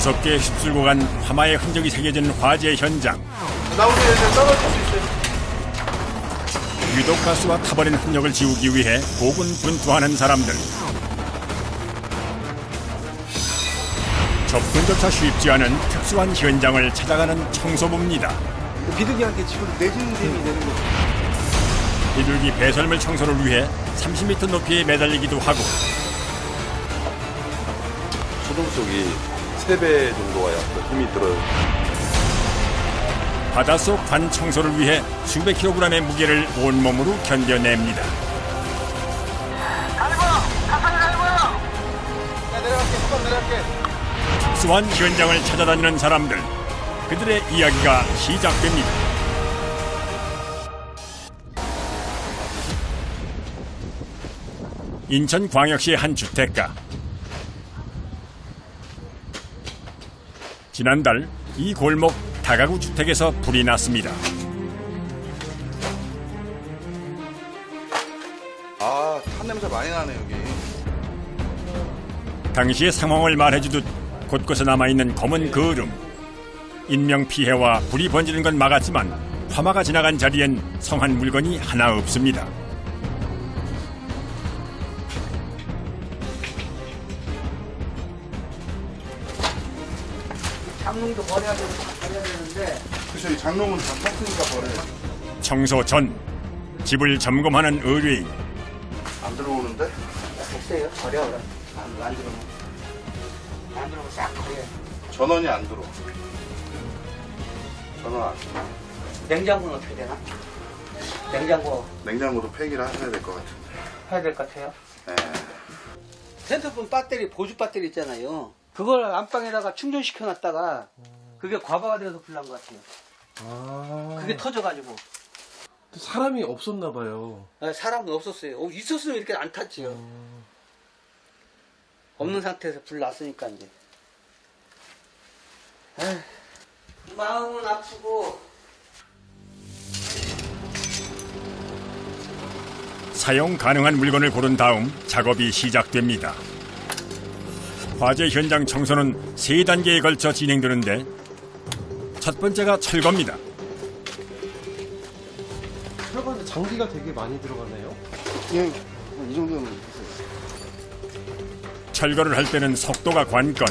무섭게 휩쓸고 간 화마의 흔적이 새겨진 화재 현장. 나오세요. 이제 떨어질 수 있어요. 유독 가스와 타버린 흔적을 지우기 위해 고군분투하는 사람들. 접근조차 쉽지 않은 특수한 현장을 찾아가는 청소부입니다. 비둘기한테 집을 내주는 셈이 되는 거죠. 비둘기 배설물 청소를 위해 30m 높이에 매달리기도 하고 수동 속이 3배 정도가 약간 힘이 들어요. 바닷속 관 청소를 위해 수백 킬로그램의 무게를 온몸으로 견뎌냅니다. 내려갈게. 한번 내려갈게. 특수한 현장을 찾아다니는 사람들. 그들의 이야기가 시작됩니다. 인천광역시의 한 주택가. 지난달 이 골목 다가구 주택에서 불이 났습니다. 아, 탄 냄새 많이 나네 여기. 당시의 상황을 말해주듯 곳곳에 남아있는 검은 거름. 인명피해와 불이 번지는 건 막았지만 화마가 지나간 자리엔 성한 물건이 하나 없습니다. 장롱도 버려야 되는데. 그쵸, 이 장롱은 다 탔으니까 버려요. 청소 전 집을 점검하는 의뢰인. 안 들어오는데? 됐어요. 버려 그럼. 안 들어오면. 안 들어오면 싹 버려. 전원이 안 들어. 전원 안 들어. 냉장고는 어떻게 되나? 냉장고 냉장고도 폐기를 하셔야 될 것 같은데. 해야 될 것 같아요. 네. 핸드폰 배터리, 보조 배터리 있잖아요. 그걸 안방에다가 충전시켜 놨다가 그게 과부하가 돼서 불난 것 같아요. 아, 그게 터져가지고. 사람이 없었나 봐요. 사람은 없었어요. 있었으면 이렇게 안 탔지요. 없는 상태에서 불 났으니까 이제. 에휴, 마음은 아프고. 사용 가능한 물건을 고른 다음 작업이 시작됩니다. 화재 현장 청소는 3단계에 걸쳐 진행되는데 첫 번째가 철거입니다. 철거하는데 장비가 되게 많이 들어가네요. 예, 이 정도면 됐어요. 철거를 할 때는 속도가 관건.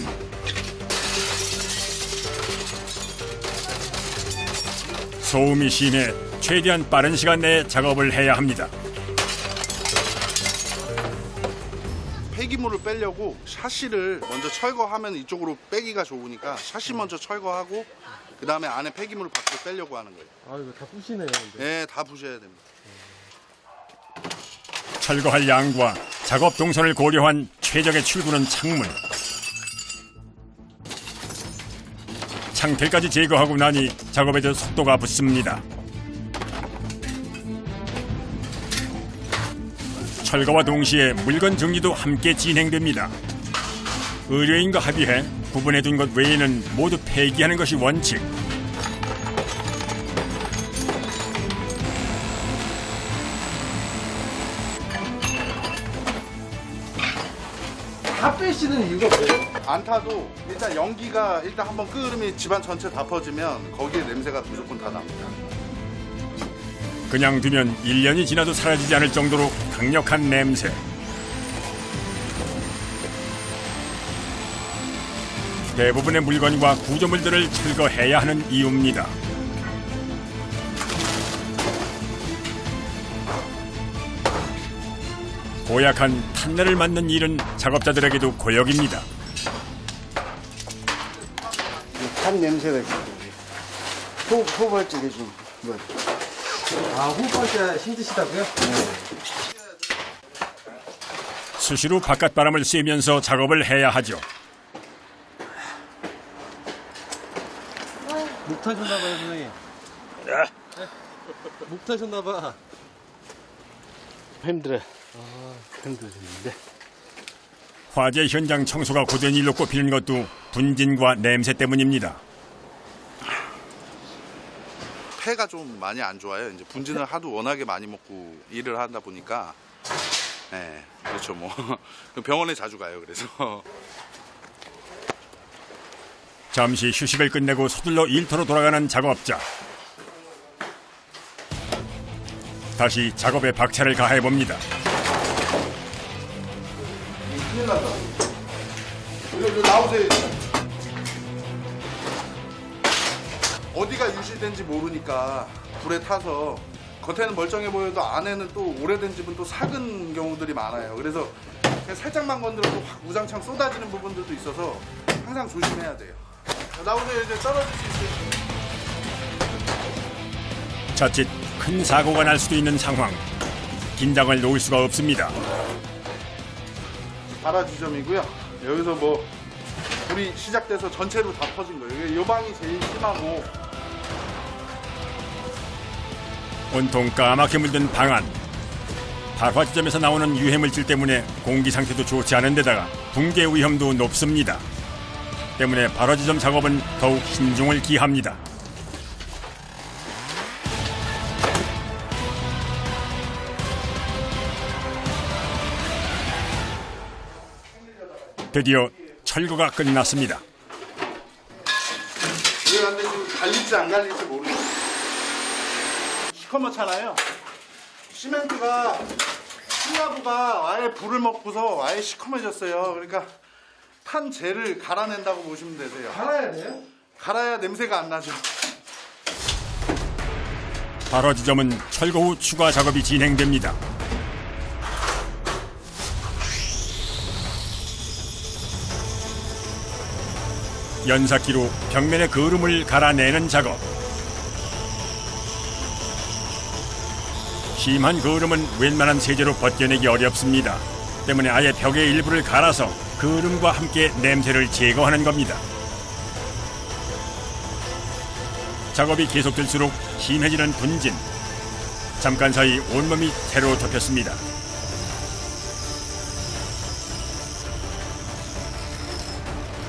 소음이 심해 최대한 빠른 시간 내에 작업을 해야 합니다. 폐기물을 빼려고 샤시를 먼저 철거하면 이쪽으로 빼기가 좋으니까 샤시 먼저 철거하고 그 다음에 안에 폐기물을 밖으로 빼려고 하는 거예요. 아, 이거 다 부시네요. 근데. 네, 다 부셔야 됩니다. 철거할 양과 작업 동선을 고려한 최적의 출구는 창문. 창틀까지 제거하고 나니 작업에도 속도가 붙습니다. 철거와 동시에 물건 정리도 함께 진행됩니다. 의뢰인과 합의해 구분해둔 것 외에는 모두 폐기하는 것이 원칙. 다 빼시는 이유가 뭐예요? 안 타도 일단 연기가 일단 한번 끓으면 집안 전체 다 퍼지면 거기에 냄새가 무조건 다 납니다. 그냥 두면 1년이 지나도 사라지지 않을 정도로 강력한 냄새. 대부분의 물건과 구조물들을 철거해야 하는 이유입니다. 고약한 탄내를 맡는 일은 작업자들에게도 고역입니다. 탄 냄새가 있어요. 호발적이 좀. 뭐. 아, 호흡할 때 힘드시다고요? 수시로 바깥바람을 쐬면서 작업을 해야 하죠. 목 타셨나봐요, 선생님. 목 타셨나봐. 힘들어요. 힘들었는데. 화재 현장 청소가 고된 일로 꼽히는 것도 분진과 냄새 때문입니다. 폐가 좀 많이 안 좋아요. 이제 분진을 하도 워낙에 많이 먹고 일을 하다 보니까. 네, 그렇죠. 뭐 병원에 자주 가요. 그래서 잠시 휴식을 끝내고 서둘러 일터로 돌아가는 작업자. 다시 작업에 박차를 가해봅니다. 큰일 났다. 이거 나오세요. 어디가 유실된지 모르니까 불에 타서 겉에는 멀쩡해 보여도 안에는 또 오래된 집은 또 삭은 경우들이 많아요. 그래서 그냥 살짝만 건드려도 확 우장창 쏟아지는 부분들도 있어서 항상 조심해야 돼요. 나오세요. 이제 떨어질 수 있어요. 자칫 큰 사고가 날 수도 있는 상황. 긴장을 놓을 수가 없습니다. 발화 지점이고요. 여기서 뭐 불이 시작돼서 전체로 다 퍼진 거예요. 이 방이 제일 심하고. 온통 까맣게 물든 방 안. 발화 지점에서 나오는 유해물질 때문에 공기 상태도 좋지 않은 데다가 붕괴 위험도 높습니다. 때문에 발화 지점 작업은 더욱 신중을 기합니다. 드디어 철거가 끝났습니다. 그런데 지금 갈릴지 안 갈릴지 모르겠어요. 시커멓잖아요. 시멘트가 시나부가 아예 불을 먹고서 아예 시커매졌어요. 그러니까 탄 재를 갈아낸다고 보시면 되세요. 갈아야 돼요? 갈아야 냄새가 안 나죠. 발화 지점은 철거 후 추가 작업이 진행됩니다. 연삭기로 벽면의 거름을 갈아내는 작업. 심한 거름은 웬만한 세제로 벗겨내기 어렵습니다. 때문에 아예 벽의 일부를 갈아서 거름과 함께 냄새를 제거하는 겁니다. 작업이 계속될수록 심해지는 분진. 잠깐 사이 온몸이 새로 덮였습니다.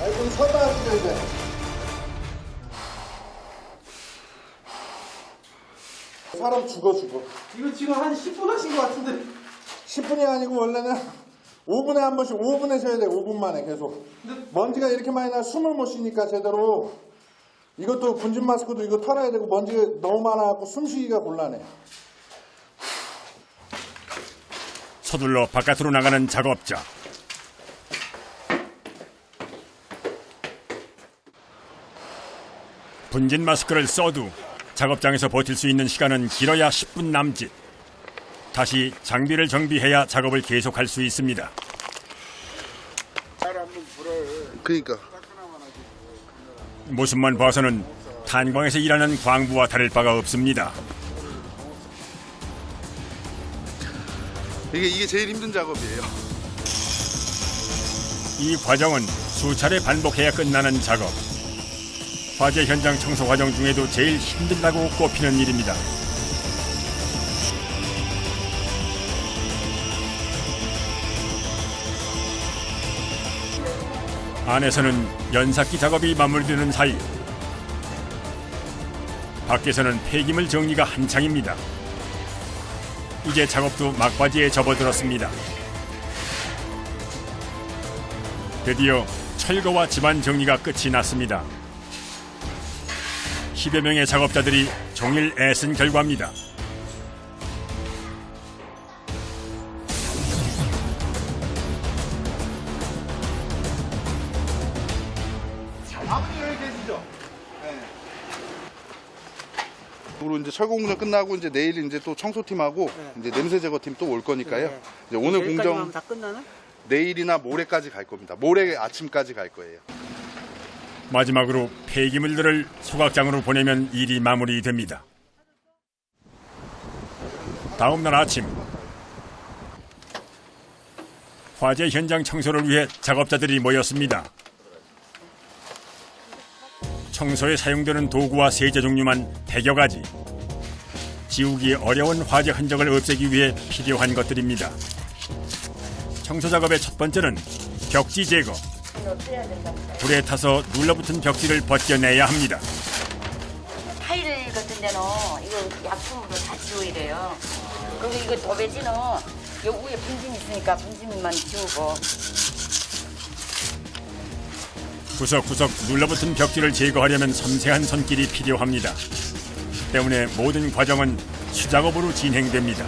아이고, 서다 하시면 돼. 사람 죽어. 이거 지금 한 10분 하신 것 같은데. 10분이 아니고 원래는 5분에 한 번씩 5분에 쉬어야 돼. 5분 만에 계속. 먼지가 이렇게 많이 나 숨을 못 쉬니까 제대로. 이것도 분진 마스크도 이거 털어야 되고 먼지가 너무 많아갖고 숨쉬기가 곤란해. 서둘러 바깥으로 나가는 작업자. 분진 마스크를 써도 작업장에서 버틸 수 있는 시간은 길어야 10분 남짓. 다시 장비를 정비해야 작업을 계속할 수 있습니다. 그러니까. 모습만 봐서는 탄광에서 일하는 광부와 다를 바가 없습니다. 이게 제일 힘든 작업이에요. 이 과정은 수차례 반복해야 끝나는 작업. 화재 현장 청소 과정 중에도 제일 힘들다고 꼽히는 일입니다. 안에서는 연삭기 작업이 마무리되는 사이 밖에서는 폐기물 정리가 한창입니다. 이제 작업도 막바지에 접어들었습니다. 드디어 철거와 집안 정리가 끝이 났습니다. 10여 명의 작업자들이 종일 애쓴 결과입니다. 아버님 여기 계시죠? 네. 그리고 이제 철거 공정 끝나고 이제 내일 이제 또 청소팀하고 이제 냄새 제거팀 또 올 거니까요. 이제 오늘 공정 다 끝나나? 내일이나 모레까지 갈 겁니다. 모레 아침까지 갈 거예요. 마지막으로 폐기물들을 소각장으로 보내면 일이 마무리됩니다. 다음 날 아침 화재 현장 청소를 위해 작업자들이 모였습니다. 청소에 사용되는 도구와 세제 종류만 100여 가지. 지우기 어려운 화재 흔적을 없애기 위해 필요한 것들입니다. 청소 작업의 첫 번째는 벽지 제거. 불에 타서 눌러붙은 벽지를 벗겨내야 합니다. 타일 같은 데는 이거 약품으로 다 지워야 돼요. 그리고 이거 도배지는 여기 위에 분진 있으니까 분진만 지우고. 구석구석 눌러붙은 벽지를 제거하려면 섬세한 손길이 필요합니다. 때문에 모든 과정은 수작업으로 진행됩니다.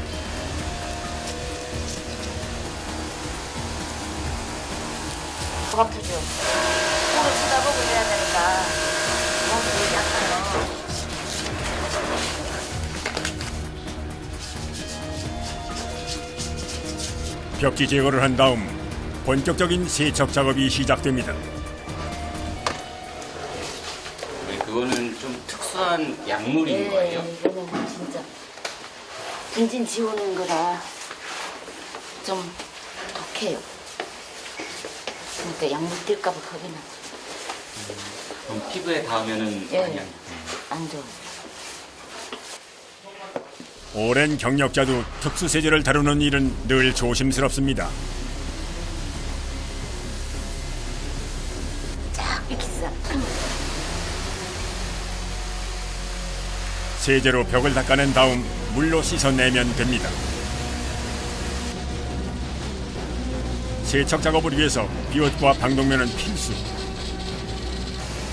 속 아프죠. 코로 쳐다보고 해야 되니까 몸이 약해요. 벽지 제거를 한 다음 본격적인 세척 작업이 시작됩니다. 그거는 좀 특수한 약물인 거예요? 이거는 진짜 분진 지우는 거라 좀 독해요. 그러니까 약물 뛸까 봐 겁이 나죠. 그럼 피부에 닿으면은 예, 많이 안 좋아요. 오랜 경력자도 특수세제를 다루는 일은 늘 조심스럽습니다. 쫙 비키자. 세제로 벽을 닦아낸 다음 물로 씻어내면 됩니다. 세척 작업을 위해서 비옷과 방독면은 필수.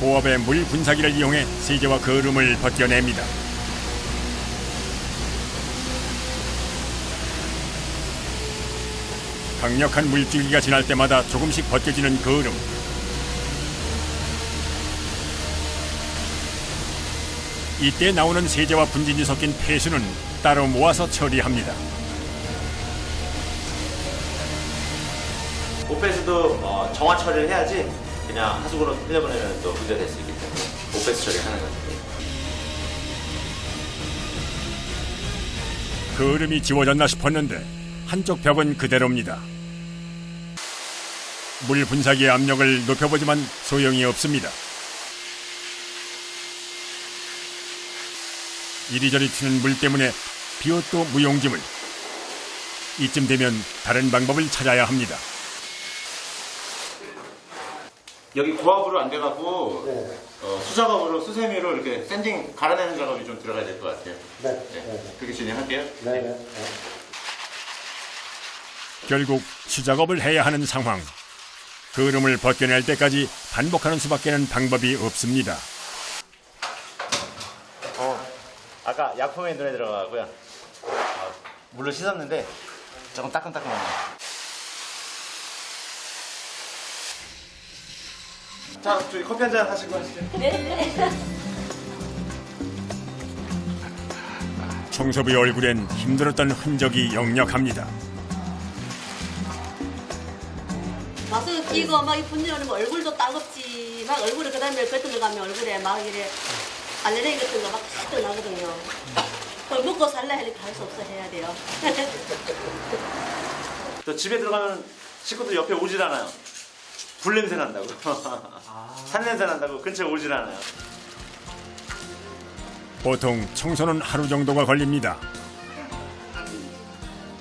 고압의 물 분사기를 이용해 세제와 거름을 벗겨냅니다. 강력한 물줄기가 지날 때마다 조금씩 벗겨지는 거름. 이때 나오는 세제와 분진이 섞인 폐수는 따로 모아서 처리합니다. 오페스도 정화 처리를 해야지 그냥 하수구로 흘려보내면 또 문제가 될 수 있기 때문에 오페스 처리하는 거죠. 거름이 지워졌나 싶었는데 한쪽 벽은 그대로입니다. 물 분사기의 압력을 높여보지만 소용이 없습니다. 이리저리 튀는 물 때문에 비옷도 무용지물. 이쯤 되면 다른 방법을 찾아야 합니다. 여기 고압으로 안 돼갖고 수작업으로 수세미로 이렇게 샌딩 갈아내는 작업이 좀 들어가야 될 것 같아요. 네. 그렇게 진행할게요. 결국 수작업을 해야 하는 상황. 거름을 벗겨낼 때까지 반복하는 수밖에는 방법이 없습니다. 아까 약품에 눈에 들어가고요. 물로 씻었는데 조금 따끔따끔하네요. 자, 저기 커피 한잔 하시고 하시죠. 청소부의 얼굴엔 힘들었던 흔적이 역력합니다. 마스크 끼고 막 이 분열하면 얼굴도 따갑지. 막 얼굴에 그다음에 뱉어 들어가면 얼굴에 막 이래 알레르기 같은 거 막 탁 나거든요. 그걸 먹고 살래 하니까 할 수 없어 해야 돼요. 또 집에 들어가면 식구들 옆에 오질 않아요. 불 냄새 난다고. 산 냄새 난다고 근처에 오질 않아요. 보통 청소는 하루 정도가 걸립니다.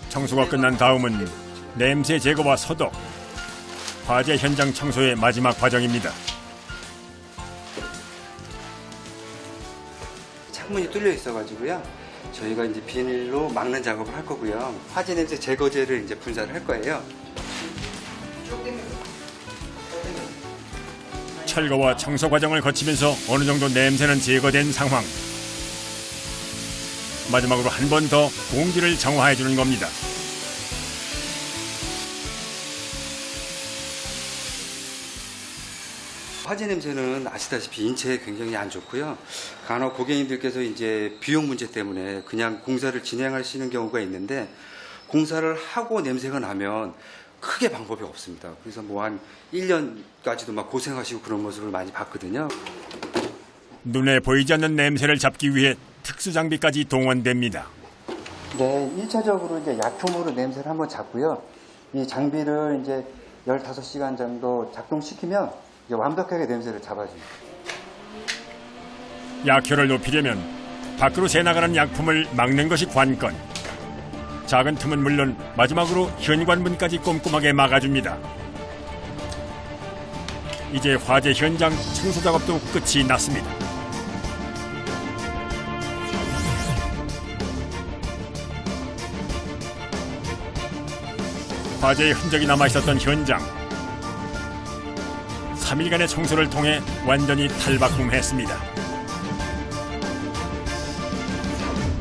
청소가 끝난 다음은 냄새 제거와 소독, 화재 현장 청소의 마지막 과정입니다. 창문이 뚫려 있어가지고요. 저희가 이제 비닐로 막는 작업을 할 거고요. 화재 냄새 제거제를 이제 분사를 할 거예요. 철거와 청소 과정을 거치면서 어느 정도 냄새는 제거된 상황. 마지막으로 한 번 더 공기를 정화해 주는 겁니다. 화재 냄새는 아시다시피 인체에 굉장히 안 좋고요. 간혹 고객님들께서 이제 비용 문제 때문에 그냥 공사를 진행하시는 경우가 있는데 공사를 하고 냄새가 나면 크게 방법이 없습니다. 그래서 뭐 한 1년까지도 막 고생하시고 그런 모습을 많이 봤거든요. 눈에 보이지 않는 냄새를 잡기 위해 특수 장비까지 동원됩니다. 네, 1차적으로 이제 약품으로 냄새를 한번 잡고요. 이 장비를 이제 15시간 정도 작동시키면 이제 완벽하게 냄새를 잡아줍니다. 약효를 높이려면 밖으로 새나가는 약품을 막는 것이 관건. 작은 틈은 물론 마지막으로 현관문까지 꼼꼼하게 막아줍니다. 이제 화재 현장 청소 작업도 끝이 났습니다. 화재의 흔적이 남아있었던 현장. 3일간의 청소를 통해 완전히 탈바꿈했습니다.